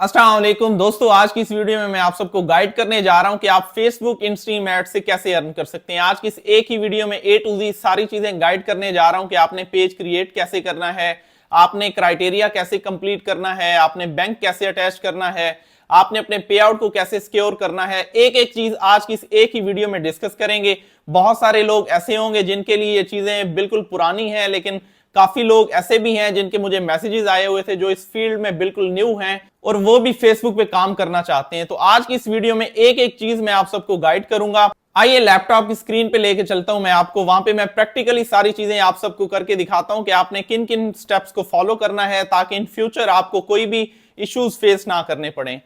अस्सलाम वालेकुम दोस्तों, आज की इस वीडियो में मैं आप सबको गाइड करने जा रहा हूं कि आप फेसबुक इंस्ट्रीम एड से कैसे अर्न कर सकते हैं। आज की इस एक ही वीडियो में ए टू जी सारी चीजें गाइड करने जा रहा हूं कि आपने पेज क्रिएट कैसे करना है, आपने क्राइटेरिया कैसे कंप्लीट करना है, आपने बैंक कैसे अटैच करना है, आपने अपने पे आउट को कैसे सिक्योर करना है। एक एक चीज आज की इस एक ही वीडियो में डिस्कस करेंगे। बहुत सारे लोग ऐसे होंगे जिनके लिए ये चीजें बिल्कुल पुरानी हैं, लेकिन काफी लोग ऐसे भी हैं जिनके मुझे मैसेजेस आए हुए थे जो इस फील्ड में बिल्कुल न्यू हैं और वो भी फेसबुक पे काम करना चाहते हैं। तो आज की इस वीडियो में एक एक चीज मैं आप सबको गाइड करूंगा। आइए लैपटॉप की स्क्रीन पे लेके चलता हूं मैं आपको, वहां पे मैं प्रैक्टिकली सारी चीजें आप सबको करके दिखाता हूं कि आपने किन किन स्टेप्स को फॉलो करना है ताकि इन फ्यूचर आपको कोई भी इश्यूज फेस ना करने पड़े।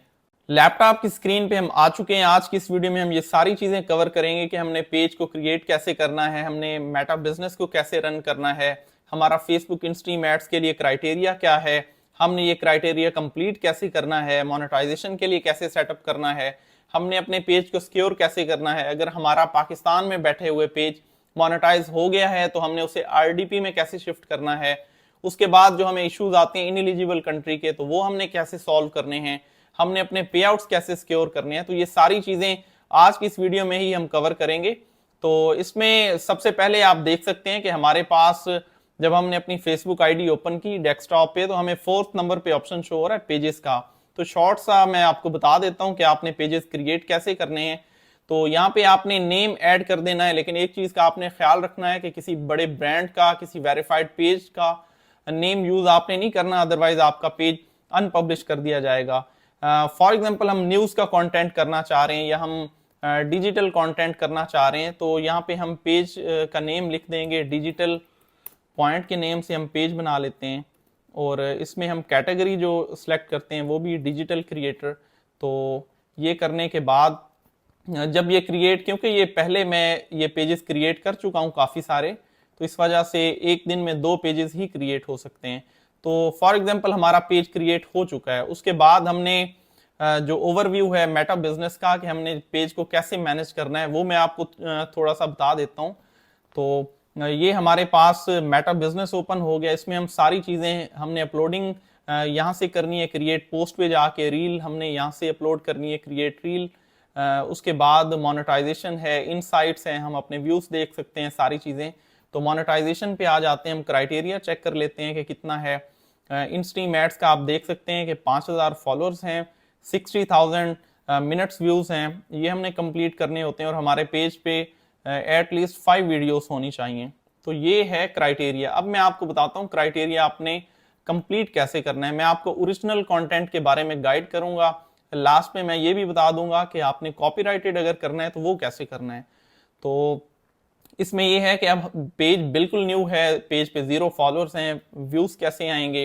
लैपटॉप की स्क्रीन पे हम आ चुके हैं। आज की इस वीडियो में हम ये सारी चीजें कवर करेंगे कि हमने पेज को क्रिएट कैसे करना है, हमने मेटा बिजनेस को कैसे रन करना है, हमारा फेसबुक इंस्ट्रीम एड्स के लिए क्राइटेरिया क्या है, हमने ये क्राइटेरिया कंप्लीट कैसे करना है, मोनेटाइजेशन के लिए कैसे सेटअप करना है, हमने अपने पेज को सिक्योर कैसे करना है, अगर हमारा पाकिस्तान में बैठे हुए पेज मोनेटाइज हो गया है तो हमने उसे आरडीपी में कैसे शिफ्ट करना है, उसके बाद जो हमें इश्यूज आते हैं इनएलिजिबल कंट्री के तो वो हमने कैसे सॉल्व करने हैं, हमने अपने पे आउट्स कैसे सिक्योर करने हैं। तो ये सारी चीजें आज की इस वीडियो में ही हम कवर करेंगे। तो इसमें सबसे पहले आप देख सकते हैं कि हमारे पास जब हमने अपनी फेसबुक आईडी ओपन की डेस्कटॉप पे तो हमें 4th नंबर पे ऑप्शन शो हो रहा है पेजेस का। तो शॉर्ट सा मैं आपको बता देता हूं कि आपने पेजेस क्रिएट कैसे करने हैं। तो यहाँ पे आपने नेम ऐड कर देना है, लेकिन एक चीज का आपने ख्याल रखना है कि किसी बड़े ब्रांड का, किसी वेरीफाइड पेज का नेम यूज आपने नहीं करना, अदरवाइज आपका पेज अनपब्लिश कर दिया जाएगा। फॉर एग्जाम्पल हम न्यूज का कंटेंट करना चाह रहे हैं या हम डिजिटल कंटेंट करना चाह रहे हैं तो यहाँ पे हम पेज का नेम लिख देंगे डिजिटल, पॉइंट के नेम से हम पेज बना लेते हैं और इसमें हम कैटेगरी जो सिलेक्ट करते हैं वो भी डिजिटल क्रिएटर। तो ये करने के बाद जब ये क्रिएट, क्योंकि ये पहले मैं ये पेजेस क्रिएट कर चुका हूँ काफ़ी सारे, तो इस वजह से एक दिन में 2 पेजेस ही क्रिएट हो सकते हैं। तो फॉर एग्जांपल हमारा पेज क्रिएट हो चुका है, उसके बाद हमने जो ओवरव्यू है मेटा बिजनेस का कि हमने पेज को कैसे मैनेज करना है वो मैं आपको थोड़ा सा बता देता हूँ। तो ये हमारे पास मेटा बिजनेस ओपन हो गया। इसमें हम सारी चीज़ें हमने अपलोडिंग यहाँ से करनी है, क्रिएट पोस्ट पे जाके रील हमने यहाँ से अपलोड करनी है, क्रिएट रील। उसके बाद मोनेटाइजेशन है, इनसाइट्स हैं, हम अपने व्यूज देख सकते हैं, सारी चीज़ें। तो मोनेटाइजेशन पे आ जाते हैं, हम क्राइटेरिया चेक कर लेते हैं कि कितना है। इंस्ट्रीम एड्स का आप देख सकते हैं कि 5000 फॉलोअर्स हैं, 60,000 मिनट्स व्यूज हैं, ये हमने कंप्लीट करने होते हैं और हमारे पेज पे एटलीस्ट 5 वीडियोस होनी चाहिए। तो ये है क्राइटेरिया। अब मैं आपको बताता हूँ क्राइटेरिया आपने कंप्लीट कैसे करना है। मैं आपको ओरिजिनल कंटेंट के बारे में गाइड करूंगा, लास्ट में मैं ये भी बता दूंगा कि आपने कॉपीराइटेड अगर करना है तो वो कैसे करना है। तो इसमें ये है कि अब पेज बिल्कुल न्यू है, पेज पे 0 फॉलोअर्स हैं, व्यूज कैसे आएंगे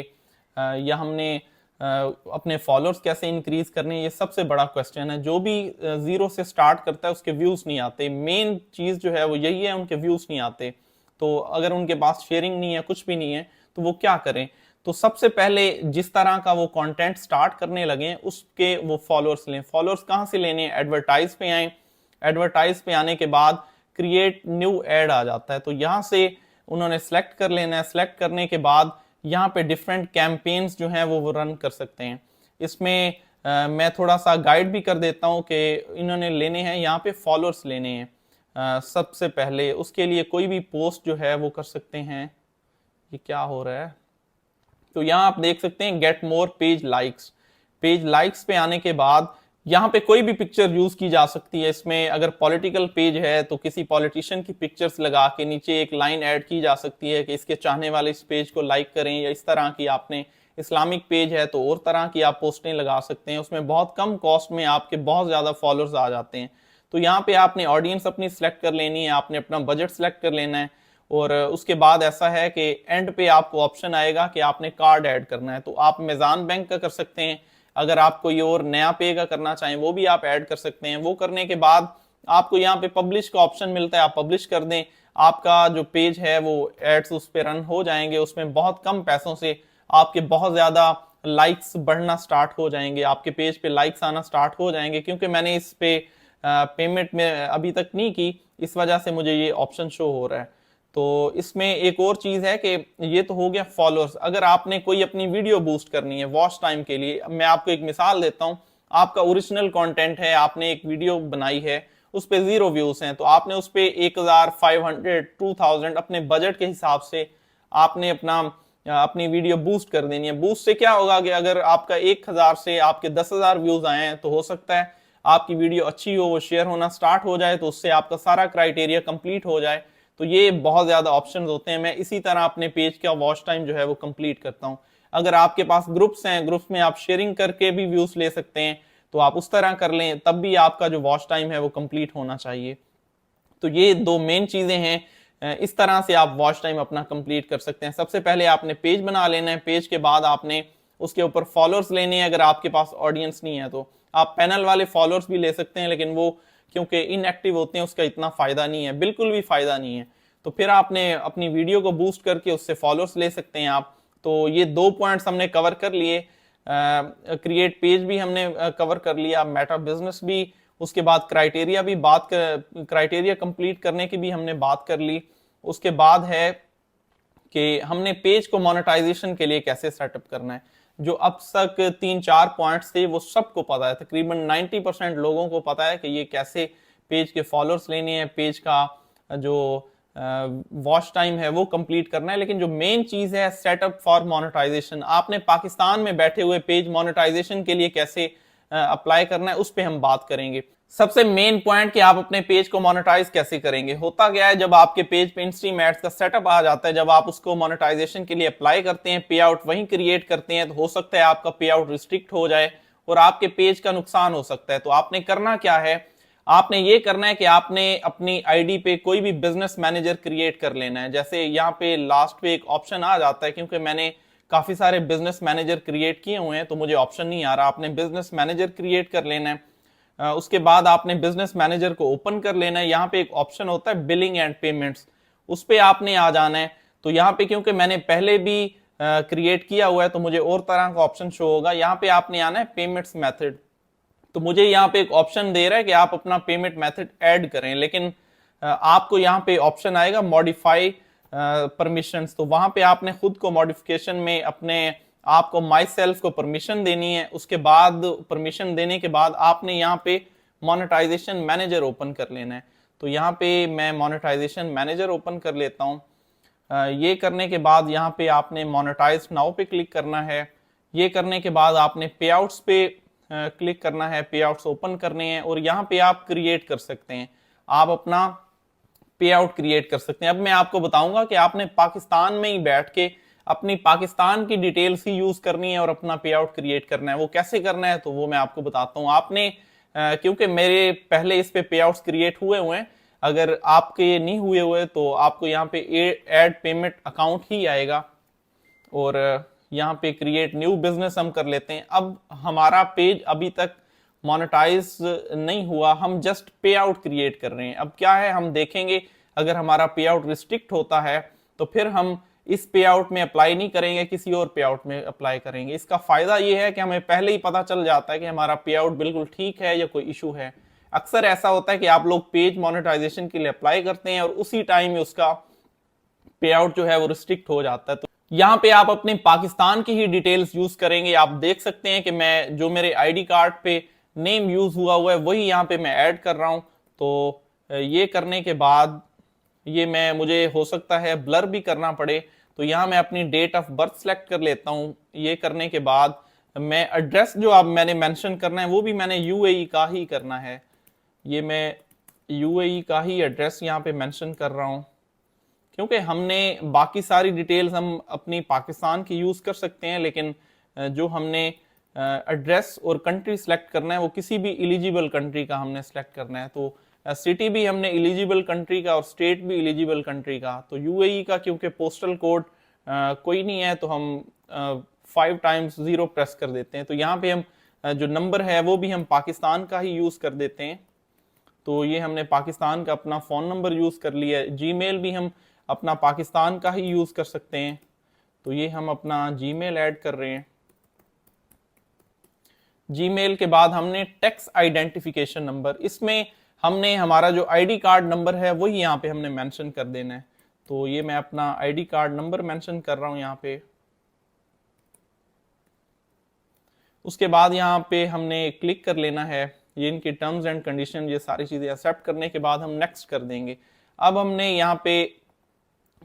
या हमने अपने फॉलोअर्स कैसे इंक्रीज करने, ये सबसे बड़ा क्वेश्चन है। जो भी 0 से स्टार्ट करता है उसके व्यूज नहीं आते। मेन चीज जो है वो यही है, उनके व्यूज नहीं आते। तो अगर उनके पास शेयरिंग नहीं है, कुछ भी नहीं है, तो वो क्या करें। तो सबसे पहले जिस तरह का वो कंटेंट स्टार्ट करने लगे उसके वो फॉलोअर्स लें। फॉलोअर्स कहाँ से लेने, एडवर्टाइज पे आए, एडवर्टाइज पे आने के बाद क्रिएट न्यू एड आ जाता है, तो यहां से उन्होंने सेलेक्ट कर लेना है। सेलेक्ट करने के बाद यहाँ पे डिफरेंट कैंपेन्स जो हैं वो रन कर सकते हैं। इसमें मैं थोड़ा सा गाइड भी कर देता हूँ कि इन्होंने लेने हैं, यहाँ पे फॉलोअर्स लेने हैं सबसे पहले। उसके लिए कोई भी पोस्ट जो है वो कर सकते हैं। ये क्या हो रहा है, तो यहाँ आप देख सकते हैं get more page likes. Page likes पे आने के बाद यहाँ पे कोई भी पिक्चर यूज की जा सकती है। इसमें अगर पॉलिटिकल पेज है तो किसी पॉलिटिशियन की पिक्चर्स लगा के नीचे एक लाइन ऐड की जा सकती है कि इसके चाहने वाले इस पेज को लाइक करें, या इस तरह की आपने इस्लामिक पेज है तो और तरह की आप पोस्टें लगा सकते हैं। उसमें बहुत कम कॉस्ट में आपके बहुत ज्यादा फॉलोअर्स आ जाते हैं। तो यहाँ पे आपने ऑडियंस अपनी सिलेक्ट कर लेनी है, आपने अपना बजट सिलेक्ट कर लेना है और उसके बाद ऐसा है कि एंड पे आपको ऑप्शन आएगा कि आपने कार्ड ऐड करना है। तो आप मेज़ान बैंक का कर सकते हैं, अगर आप कोई और नया पे का करना चाहें वो भी आप ऐड कर सकते हैं। वो करने के बाद आपको यहाँ पे पब्लिश का ऑप्शन मिलता है, आप पब्लिश कर दें, आपका जो पेज है वो एड्स उस पर रन हो जाएंगे। उसमें बहुत कम पैसों से आपके बहुत ज्यादा लाइक्स बढ़ना स्टार्ट हो जाएंगे, आपके पेज पे लाइक्स आना स्टार्ट हो जाएंगे। क्योंकि मैंने इस पे पेमेंट में अभी तक नहीं की, इस वजह से मुझे ये ऑप्शन शो हो रहा है। तो इसमें एक और चीज है कि ये तो हो गया फॉलोअर्स। अगर आपने कोई अपनी वीडियो बूस्ट करनी है वॉच टाइम के लिए, मैं आपको एक मिसाल देता हूं, आपका ओरिजिनल कंटेंट है, आपने एक वीडियो बनाई है, उस पे 0 व्यूज हैं, तो आपने उस पे 1500 2000 अपने बजट के हिसाब से आपने अपनी वीडियो बूस्ट कर देनी है। बूस्ट से क्या होगा कि अगर आपका 1000 से आपके 10,000 व्यूज आए हैं तो हो सकता है आपकी वीडियो अच्छी हो, वो शेयर होना स्टार्ट हो जाए, तो उससे आपका सारा क्राइटेरिया कंप्लीट हो जाए। तो ये बहुत ज्यादा ऑप्शंस होते हैं। मैं इसी तरह अपने पेज का वॉच टाइम जो है वो कंप्लीट करता हूं। अगर आपके पास ग्रुप्स हैं, ग्रुप्स में आप शेयरिंग करके भी व्यूज ले सकते हैं, तो आप उस तरह कर लें, तब भी आपका जो वॉच टाइम है वो कंप्लीट होना चाहिए। तो ये दो मेन चीजें हैं, इस तरह से आप वॉच टाइम अपना कंप्लीट कर सकते हैं। सबसे पहले आपने पेज बना लेना है, पेज के बाद आपने उसके ऊपर फॉलोअर्स लेने हैं। अगर आपके पास ऑडियंस नहीं है तो आप पैनल वाले फॉलोअर्स भी ले सकते हैं, लेकिन वो क्योंकि इनएक्टिव होते हैं उसका इतना फायदा नहीं है, बिल्कुल भी फायदा नहीं है। तो फिर आपने अपनी वीडियो को बूस्ट करके उससे फॉलोअर्स ले सकते हैं आप। तो ये 2 पॉइंट्स हमने कवर कर लिए, क्रिएट पेज भी हमने कवर कर लिया, मेटा बिजनेस भी, उसके बाद क्राइटेरिया कंप्लीट करने की भी हमने बात कर ली। उसके बाद है कि हमने पेज को मोनेटाइजेशन के लिए कैसे सेटअप करना है। जो अब तक 3-4 पॉइंट्स थे वो सबको पता है, तकरीबन 90% लोगों को पता है कि ये कैसे पेज के फॉलोअर्स लेने हैं, पेज का जो वॉच टाइम है वो कंप्लीट करना है। लेकिन जो मेन चीज है सेटअप फॉर मोनेटाइजेशन, आपने पाकिस्तान में बैठे हुए पेज मोनेटाइजेशन के लिए कैसे अप्लाई करना है, उस पर हम बात करेंगे। सबसे मेन पॉइंट कि आप अपने पेज को मोनेटाइज कैसे करेंगे। होता क्या है, जब आपके पेज पे इंस्ट्रीम एड्स का सेटअप आ जाता है, जब आप उसको मोनेटाइजेशन के लिए अप्लाई करते हैं, पे आउट वहीं क्रिएट करते हैं, तो हो सकता है आपका पे आउट रिस्ट्रिक्ट हो जाए और आपके पेज का नुकसान हो सकता है। तो आपने करना क्या है, आपने ये करना है कि आपने अपनी आईडी पे कोई भी बिजनेस मैनेजर क्रिएट कर लेना है। जैसे यहाँ पे लास्ट पे एक ऑप्शन आ जाता है, क्योंकि मैंने काफी सारे बिजनेस मैनेजर क्रिएट किए हुए हैं तो मुझे ऑप्शन नहीं आ रहा। आपने बिजनेस मैनेजर क्रिएट कर लेना है, उसके बाद आपने बिजनेस मैनेजर को ओपन कर लेना है। यहाँ पे एक ऑप्शन होता है बिलिंग एंड पेमेंट्स, उस पे आपने आ जाना है। तो यहाँ पे क्योंकि मैंने पहले भी क्रिएट किया हुआ है तो मुझे और तरह का ऑप्शन शो होगा। यहाँ पे आपने आना है पेमेंट्स मेथड, तो मुझे यहाँ पे एक ऑप्शन दे रहा है कि आप अपना पेमेंट मेथड ऐड करें, लेकिन आपको यहाँ पे ऑप्शन आएगा मॉडिफाई परमिशंस। तो वहां पे आपने खुद को मॉडिफिकेशन में अपने आपको माई सेल्फ को परमिशन देनी है। उसके बाद परमिशन देने के बाद आपने यहाँ पे मोनेटाइजेशन मैनेजर ओपन कर लेना है। तो यहाँ पे मैं मोनेटाइजेशन मैनेजर ओपन कर लेता हूँ। ये करने के बाद यहाँ पे आपने मोनेटाइज नाउ पे क्लिक करना है। ये करने के बाद आपने पे आउट्स पे क्लिक करना है, पे आउट्स ओपन करने हैं और यहाँ पे आप क्रिएट कर सकते हैं, आप अपना पे आउट क्रिएट कर सकते हैं। अब मैं आपको बताऊंगा कि आपने पाकिस्तान में ही बैठ के अपनी पाकिस्तान की डिटेल्स ही यूज करनी है और अपना पे आउट क्रिएट करना है। वो कैसे करना है तो वो मैं आपको बताता हूँ। आपने क्योंकि मेरे पहले इस पे आउट्स क्रिएट हुए हुए हैं, अगर आपके नहीं हुए हुए तो आपको यहाँ पे ऐड पेमेंट अकाउंट ही आएगा और यहाँ पे क्रिएट न्यू बिजनेस हम कर लेते हैं। अब हमारा पेज अभी तक मोनेटाइज नहीं हुआ, हम जस्ट पे आउट क्रिएट कर रहे हैं। अब क्या है, हम देखेंगे अगर हमारा पे आउट रिस्ट्रिक्ट होता है तो फिर हम इस पे आउट में अप्लाई नहीं करेंगे, किसी और पे आउट में अप्लाई करेंगे। इसका फायदा ये है कि हमें पहले ही पता चल जाता है कि हमारा पे आउट बिल्कुल ठीक है या कोई इशू है। अक्सर ऐसा होता है कि आप लोग पेज मोनेटाइजेशन के लिए अप्लाई करते हैं और उसी टाइम में उसका पे आउट जो है वो रिस्ट्रिक्ट हो जाता है। तो यहाँ पे आप अपने पाकिस्तान की ही डिटेल्स यूज करेंगे। आप देख सकते हैं कि मैं जो मेरे आईडी कार्ड पे नेम यूज हुआ है वही यहाँ पे मैं ऐड कर रहा हूँ। तो ये करने के बाद ये मुझे हो सकता है ब्लर भी करना पड़े, तो यहाँ मैं अपनी डेट ऑफ बर्थ सेलेक्ट कर लेता हूँ। ये करने के बाद मैं एड्रेस जो आप मैंने मेंशन करना है वो भी मैंने यूएई का ही करना है। ये मैं यूएई का ही एड्रेस यहाँ पे मेंशन कर रहा हूँ, क्योंकि हमने बाकी सारी डिटेल्स हम अपनी पाकिस्तान की यूज कर सकते हैं, लेकिन जो हमने एड्रेस और कंट्री सेलेक्ट करना है वो किसी भी एलिजिबल कंट्री का हमने सेलेक्ट करना है। तो सिटी भी हमने एलिजिबल कंट्री का और स्टेट भी एलिजिबल कंट्री का। तो यूएई का क्योंकि पोस्टल कोड कोई नहीं है तो हम 5 टाइम्स 0 प्रेस कर देते हैं। तो यहाँ पे हम जो नंबर है वो भी हम पाकिस्तान का ही यूज कर देते हैं। तो ये हमने पाकिस्तान का अपना फोन नंबर यूज कर लिया है। जीमेल भी हम अपना पाकिस्तान का ही यूज कर सकते हैं। तो ये हम अपना जीमेल ऐड कर रहे हैं। जीमेल के बाद हमने टैक्स आइडेंटिफिकेशन नंबर, इसमें हमने हमारा जो आईडी कार्ड नंबर है वही यहाँ पे हमने मेंशन कर देना है। तो ये मैं अपना आईडी कार्ड नंबर मेंशन कर रहा हूं यहाँ पे। उसके बाद यहाँ पे हमने क्लिक कर लेना है, ये इनकी टर्म्स एंड कंडीशन, ये सारी चीजें एक्सेप्ट करने के बाद हम नेक्स्ट कर देंगे। अब हमने यहाँ पे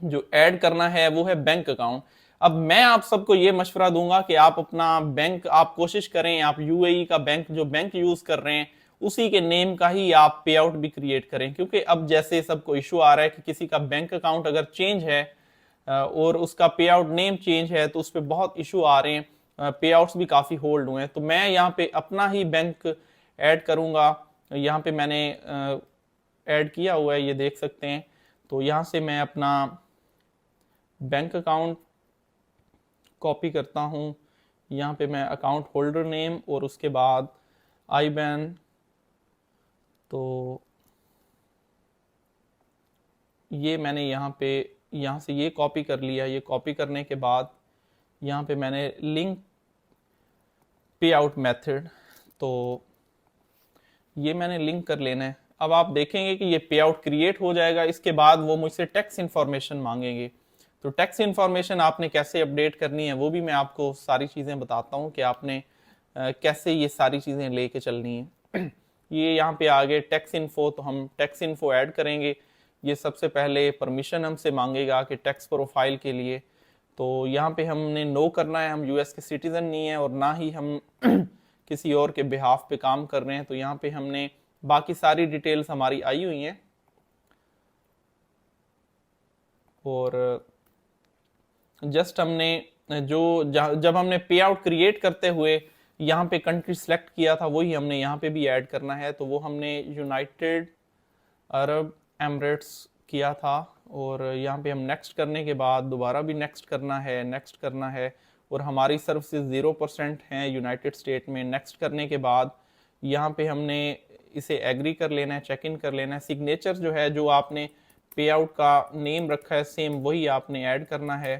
जो ऐड करना है वो है बैंक अकाउंट। अब मैं आप सबको ये मशवरा दूंगा कि आप अपना बैंक, आप कोशिश करें आप यूएई का बैंक, जो बैंक यूज कर रहे हैं उसी के नेम का ही आप पे आउट भी क्रिएट करें, क्योंकि अब जैसे सबको इशू आ रहा है कि किसी का बैंक अकाउंट अगर चेंज है और उसका पे आउट नेम चेंज है तो उस पर बहुत इशू आ रहे हैं, पे आउट्स भी काफी होल्ड हुए हैं। तो मैं यहाँ पे अपना ही बैंक ऐड करूंगा। यहाँ पे मैंने ऐड किया हुआ है, ये देख सकते हैं। तो यहाँ से मैं अपना बैंक अकाउंट कॉपी करता हूँ, यहाँ पे मैं अकाउंट होल्डर नेम और उसके बाद आईबैन, तो ये मैंने यहाँ से ये कॉपी कर लिया। ये कॉपी करने के बाद यहाँ पे मैंने लिंक पे आउट मेथड, तो ये मैंने लिंक कर लेना है। अब आप देखेंगे कि ये पे आउट क्रिएट हो जाएगा। इसके बाद वो मुझसे टैक्स इन्फॉर्मेशन मांगेंगे, तो टैक्स इन्फॉर्मेशन आपने कैसे अपडेट करनी है वो भी मैं आपको सारी चीज़ें बताता हूँ कि आपने कैसे ये सारी चीज़ें लेके चलनी है। ये यहाँ पे आ गए टैक्स इन्फो, तो हम टैक्स इन्फो ऐड करेंगे। ये सबसे पहले परमिशन हमसे मांगेगा कि टैक्स प्रोफाइल के लिए, तो यहाँ पे हमने नो करना है। हम यूएस के सिटीजन नहीं है और ना ही हम किसी और के बिहाफ पे काम कर रहे हैं। तो यहाँ पे हमने बाकी सारी डिटेल्स हमारी आई हुई हैं और जस्ट हमने जब हमने पे आउट क्रिएट करते हुए यहाँ पे कंट्री सेलेक्ट किया था वही हमने यहाँ पे भी ऐड करना है। तो वो हमने यूनाइटेड अरब एमिरेट्स किया था और यहाँ पे हम नेक्स्ट करने के बाद दोबारा भी नेक्स्ट करना है और हमारी सर्विसेज 0% हैं यूनाइटेड स्टेट में। नेक्स्ट करने के बाद यहाँ पे हमने इसे एग्री कर लेना है, चेक इन कर लेना है। सिग्नेचर जो है, जो आपने पे आउट का नेम रखा है सेम वही आपने ऐड करना है।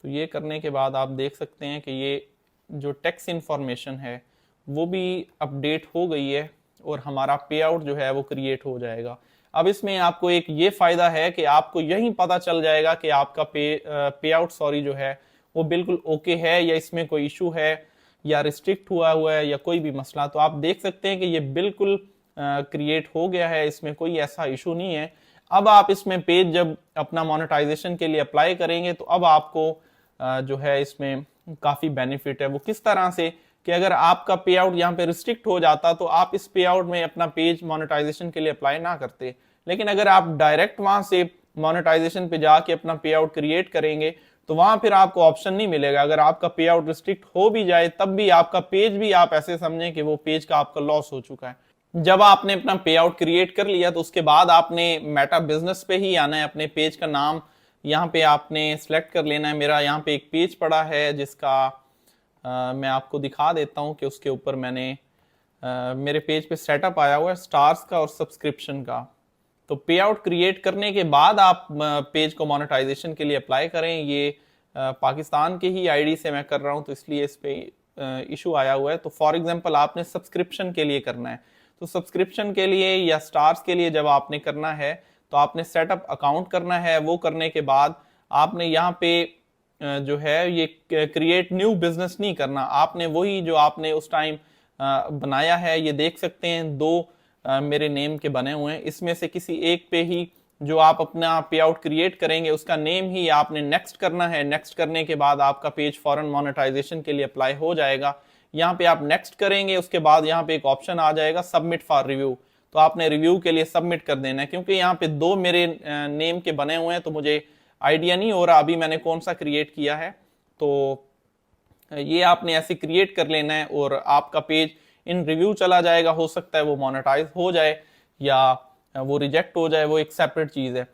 तो ये करने के बाद आप देख सकते हैं कि ये जो टैक्स इन्फॉर्मेशन है वो भी अपडेट हो गई है और हमारा पे आउट जो है वो क्रिएट हो जाएगा। अब इसमें आपको एक ये फायदा है कि आपको यही पता चल जाएगा कि आपका पे आउट जो है वो बिल्कुल ओके है या इसमें कोई इशू है या रिस्ट्रिक्ट हुआ है या कोई भी मसला। तो आप देख सकते हैं कि ये बिल्कुल क्रिएट हो गया है, इसमें कोई ऐसा इशू नहीं है। अब आप इसमें पेज जब अपना मोनेटाइजेशन के लिए अप्लाई करेंगे तो अब आपको जो है इसमें काफी बेनिफिट है। वो किस तरह से कि अगर आपका पे आउट यहाँ पे रिस्ट्रिक्ट हो जाता तो आप इस पे आउट में अपना पेज मोनेटाइजेशन के लिए अप्लाई ना करते, लेकिन अगर आप डायरेक्ट वहां से मोनेटाइजेशन पे जाके अपना पे आउट क्रिएट करेंगे तो वहां फिर आपको ऑप्शन नहीं मिलेगा। अगर आपका पे आउट रिस्ट्रिक्ट हो भी जाए तब भी आपका पेज भी आप ऐसे समझें कि वो पेज का आपका लॉस हो चुका है। जब आपने अपना पे आउट क्रिएट कर लिया तो उसके बाद आपने मेटा बिजनेस पे ही आना है। अपने पेज का नाम यहाँ पे आपने सेलेक्ट कर लेना है। मेरा यहाँ पे एक पेज पड़ा है जिसका मैं आपको दिखा देता हूँ कि उसके ऊपर मैंने मेरे पेज पे सेटअप आया हुआ है स्टार्स का और सब्सक्रिप्शन का। तो पे आउट क्रिएट करने के बाद आप पेज को मोनेटाइजेशन के लिए अप्लाई करें। ये पाकिस्तान के ही आईडी से मैं कर रहा हूँ तो इसलिए इस पे इशू आया हुआ है। तो फॉर एग्जांपल आपने सब्सक्रिप्शन के लिए करना है, तो सब्सक्रिप्शन के लिए या स्टार्स के लिए जब आपने करना है तो आपने सेटअप अकाउंट करना है। वो करने के बाद आपने यहाँ पे जो है ये क्रिएट न्यू बिजनेस नहीं करना, आपने वही जो आपने उस टाइम बनाया है, ये देख सकते हैं दो मेरे नेम के बने हुए हैं, इसमें से किसी एक पे ही जो आप अपना पे आउट क्रिएट करेंगे उसका नेम ही आपने नेक्स्ट करना है। नेक्स्ट करने के बाद आपका पेज फॉरन मोनेटाइजेशन के लिए अप्लाई हो जाएगा। यहाँ पे आप नेक्स्ट करेंगे, उसके बाद यहाँ पे एक ऑप्शन आ जाएगा सबमिट फॉर रिव्यू, तो आपने रिव्यू के लिए सबमिट कर देना है। क्योंकि यहाँ पे दो मेरे नेम के बने हुए हैं तो मुझे आइडिया नहीं हो रहा अभी मैंने कौन सा क्रिएट किया है। तो ये आपने ऐसे क्रिएट कर लेना है और आपका पेज इन रिव्यू चला जाएगा। हो सकता है वो मोनेटाइज हो जाए या वो रिजेक्ट हो जाए, वो एक सेपरेट चीज है।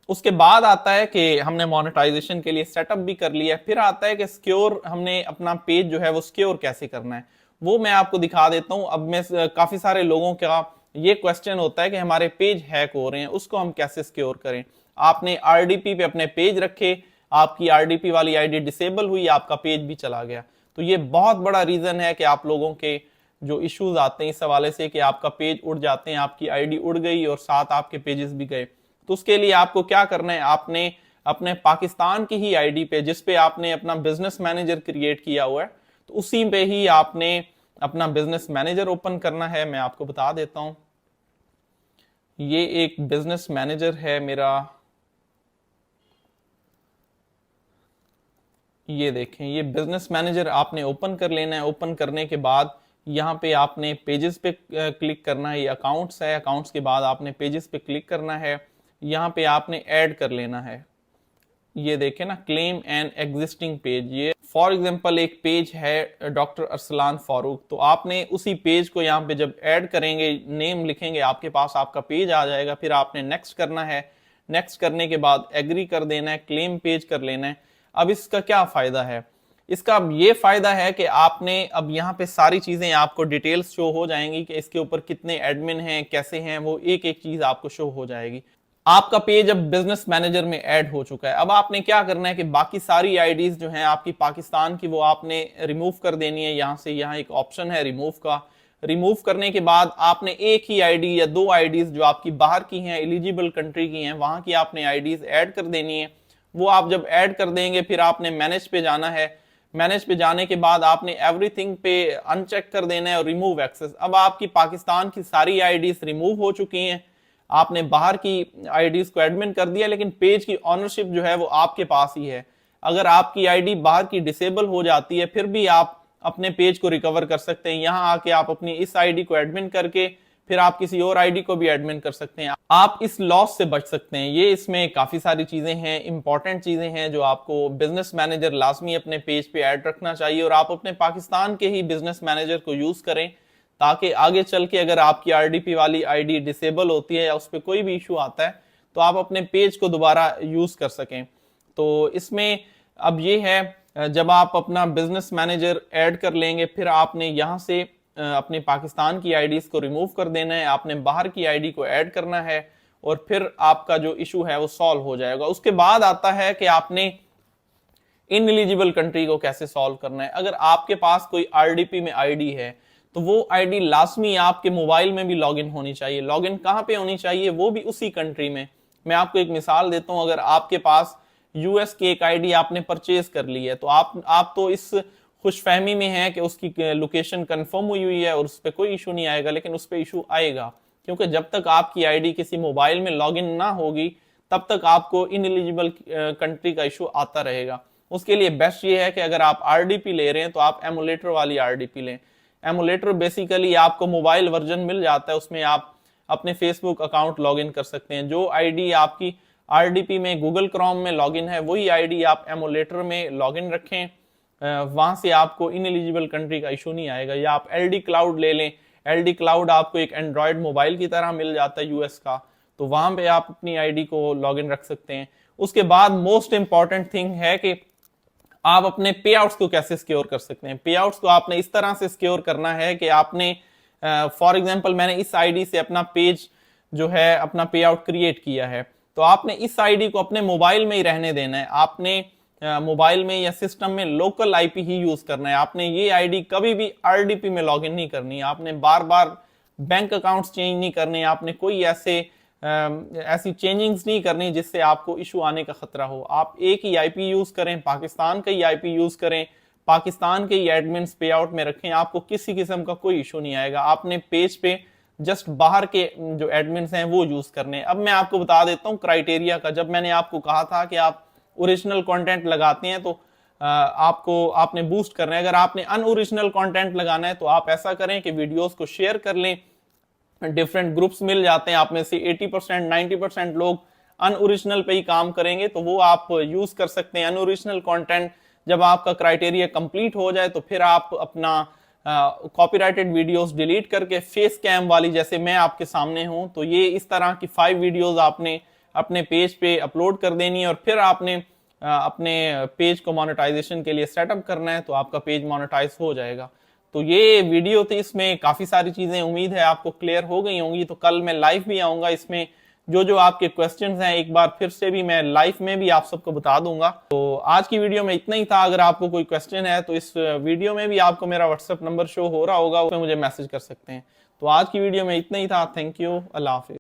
उसके बाद आता है कि हमने मोनेटाइजेशन के लिए सेटअप भी कर लिया है। फिर आता है कि सिक्योर, हमने अपना पेज जो है वो सिक्योर कैसे करना है वो मैं आपको दिखा देता हूं। अब मैं काफी सारे लोगों का ये क्वेश्चन होता है कि हमारे पेज हैक हो रहे हैं, उसको हम कैसे सिक्योर करें। आपने आरडीपी पे अपने पेज रखे, आपकी आरडीपी वाली आईडी डिसेबल हुई, आपका पेज भी चला गया। तो ये बहुत बड़ा रीजन है कि आप लोगों के जो इश्यूज आते हैं इस हवाले से कि आपका पेज उड़ जाते हैं, आपकी आईडी उड़ गई और साथ आपके पेजेस भी गए। तो उसके लिए आपको क्या करना है, आपने अपने पाकिस्तान की ही आईडी पे, जिस पे आपने अपना बिजनेस मैनेजर क्रिएट किया हुआ है, तो उसी पे ही आपने अपना बिजनेस मैनेजर ओपन करना है। मैं आपको बता देता हूं, ये एक बिजनेस मैनेजर है मेरा, ये देखें, ये बिजनेस मैनेजर आपने ओपन कर लेना है। ओपन करने के बाद यहाँ पे आपने पेजेस पे क्लिक करना है, ये अकाउंट्स है, अकाउंट्स के बाद आपने पेजेस पे क्लिक करना है, यहाँ पे आपने ऐड कर लेना है। ये देखें ना, क्लेम एन एग्जिस्टिंग पेज, ये फॉर एग्जांपल एक पेज है डॉक्टर अरसलान फारूक, तो आपने उसी पेज को यहाँ पे जब ऐड करेंगे, नेम लिखेंगे, आपके पास आपका पेज आ जाएगा। फिर आपने नेक्स्ट करना है, नेक्स्ट करने के बाद एग्री कर देना है, क्लेम पेज कर लेना है। अब इसका क्या फायदा है, इसका अब ये फायदा है कि आपने अब यहाँ पे सारी चीजें आपको डिटेल्स शो हो जाएंगी कि इसके ऊपर कितने एडमिन हैं, कैसे हैं, वो एक एक चीज आपको शो हो जाएगी। आपका पेज अब बिजनेस मैनेजर में ऐड हो चुका है। अब आपने क्या करना है कि बाकी सारी आईडीज जो हैं आपकी पाकिस्तान की, वो आपने रिमूव कर देनी है। यहां से यहाँ एक ऑप्शन है रिमूव का, रिमूव करने के बाद आपने एक ही आईडी या दो आईडीज जो आपकी बाहर की हैं, एलिजिबल कंट्री की हैं, वहां की आपने आईडीज ऐड कर देनी है। वो आप जब ऐड कर देंगे फिर आपने मैनेज पे जाना है। मैनेज पे जाने के बाद आपने एवरीथिंग पे अनचेक कर देना है और रिमूव एक्सेस। अब आपकी पाकिस्तान की सारी आईडीज रिमूव हो चुकी हैं, आपने बाहर की आईडीज को एडमिन कर दिया, लेकिन पेज की ऑनरशिप जो है वो आपके पास ही है। अगर आपकी आईडी बाहर की डिसेबल हो जाती है, फिर भी आप अपने पेज को रिकवर कर सकते हैं। यहां आके आप अपनी इस आईडी को एडमिन करके फिर आप किसी और आईडी को भी एडमिन कर सकते हैं। आप इस लॉस से बच सकते हैं। ये इसमें काफी सारी चीजें हैं, इंपॉर्टेंट चीजें हैं जो आपको बिजनेस मैनेजर लाजमी अपने पेज पे ऐड रखना चाहिए, और आप अपने पाकिस्तान के ही बिजनेस मैनेजर को यूज करें, ताकि आगे चल के अगर आपकी आरडीपी वाली आईडी डिसेबल होती है या उस पर कोई भी इशू आता है तो आप अपने पेज को दोबारा यूज कर सकें। तो इसमें अब ये है, जब आप अपना बिजनेस मैनेजर ऐड कर लेंगे, फिर आपने यहां से अपने पाकिस्तान की आईडीज को रिमूव कर देना है, आपने बाहर की आईडी को ऐड करना है, और फिर आपका जो इशू है वो सॉल्व हो जाएगा। उसके बाद आता है कि आपने इनएलिजिबल कंट्री को कैसे सॉल्व करना है। अगर आपके पास कोई आरडीपी में आईडी है तो वो आईडी लाजमी आपके मोबाइल में भी लॉगिन होनी चाहिए। लॉगिन कहां पे होनी चाहिए, वो भी उसी कंट्री में। मैं आपको एक मिसाल देता हूं, अगर आपके पास यूएस की एक आईडी आपने परचेज कर ली है, तो आप तो इस खुशफहमी में है कि उसकी लोकेशन कंफर्म हुई है और उस पर कोई इशू नहीं आएगा, लेकिन उस पर इशू आएगा, क्योंकि जब तक आपकी आईडी किसी मोबाइल में लॉगिन ना होगी तब तक आपको इनएलिजिबल कंट्री का इशू आता रहेगा। उसके लिए बेस्ट ये है कि अगर आप आरडीपी ले रहे हैं तो आप एमुलेटर वाली आरडीपी लें। एमुलेटर बेसिकली आपको मोबाइल वर्जन मिल जाता है, उसमें आप अपने फेसबुक अकाउंट लॉगिन कर सकते हैं। जो आईडी आपकी आरडीपी में गूगल क्रोम में लॉगिन है, वही आईडी आप एमुलेटर में लॉगिन रखें, वहां से आपको इनएलिजिबल कंट्री का इशू नहीं आएगा। या आप एलडी क्लाउड ले लें, एलडी क्लाउड आपको एक एंड्रॉयड मोबाइल की तरह मिल जाता है यूएस का, तो वहां पे आप अपनी आईडी को लॉगिन रख सकते हैं। उसके बाद मोस्ट इंपॉर्टेंट थिंग है कि आप अपने पे आउट्स को कैसे सिक्योर कर सकते हैं। पे आउट्स को आपने इस तरह से सिक्योर करना है कि आपने फॉर एग्जांपल मैंने इस आईडी से अपना पेज जो है अपना पे आउट क्रिएट किया है, तो आपने इस आईडी को अपने मोबाइल में ही रहने देना है। आपने मोबाइल में या सिस्टम में लोकल आईपी ही यूज करना है। आपने ये आईडी कभी भी आरडीपी में लॉगिन नहीं करनी। आपने बार बार बैंक अकाउंट्स चेंज नहीं करने, आपने कोई ऐसी चेंजिंग्स नहीं करनी जिससे आपको इशू आने का खतरा हो। आप एक ही आईपी यूज करें, पाकिस्तान का ही आईपी यूज करें, पाकिस्तान के ही एडमिन्स पे आउट में रखें, आपको किसी किस्म का कोई इशू नहीं आएगा। आपने पेज पे जस्ट बाहर के जो एडमिन्स हैं वो यूज करने। अब मैं आपको बता देता हूं क्राइटेरिया का। जब मैंने आपको कहा था कि आप ओरिजिनल कंटेंट लगाते हैं तो आपने बूस्ट करना है। अगर आपने अनओरिजिनल कंटेंट लगाना है तो आप ऐसा करें कि वीडियोस को शेयर कर लें, डिफरेंट ग्रुप्स मिल जाते हैं, आप में से 80% 90% लोग अनओरिजिनल पे ही काम करेंगे, तो वो आप यूज कर सकते हैं। अनओरिजिनल कंटेंट जब आपका क्राइटेरिया कंप्लीट हो जाए तो फिर आप अपना कॉपीराइटेड वीडियोस डिलीट करके फेस कैम वाली, जैसे मैं आपके सामने हूं, तो ये इस तरह की 5 वीडियोस आपने अपने पेज पे अपलोड कर देनी है, और फिर आपने अपने पेज को मोनेटाइजेशन के लिए सेटअप करना है, तो आपका पेज मोनेटाइज हो जाएगा। तो ये वीडियो थी, इसमें काफी सारी चीजें उम्मीद है आपको क्लियर हो गई होंगी। तो कल मैं लाइव भी आऊंगा, इसमें जो जो आपके क्वेश्चंस हैं एक बार फिर से भी मैं लाइव में भी आप सबको बता दूंगा। तो आज की वीडियो में इतना ही था। अगर आपको कोई क्वेश्चन है तो इस वीडियो में भी आपको मेरा व्हाट्सएप नंबर शो हो रहा होगा, उसमें मुझे मैसेज कर सकते हैं। तो आज की वीडियो में इतना ही था। Thank you, Allah Hafiz.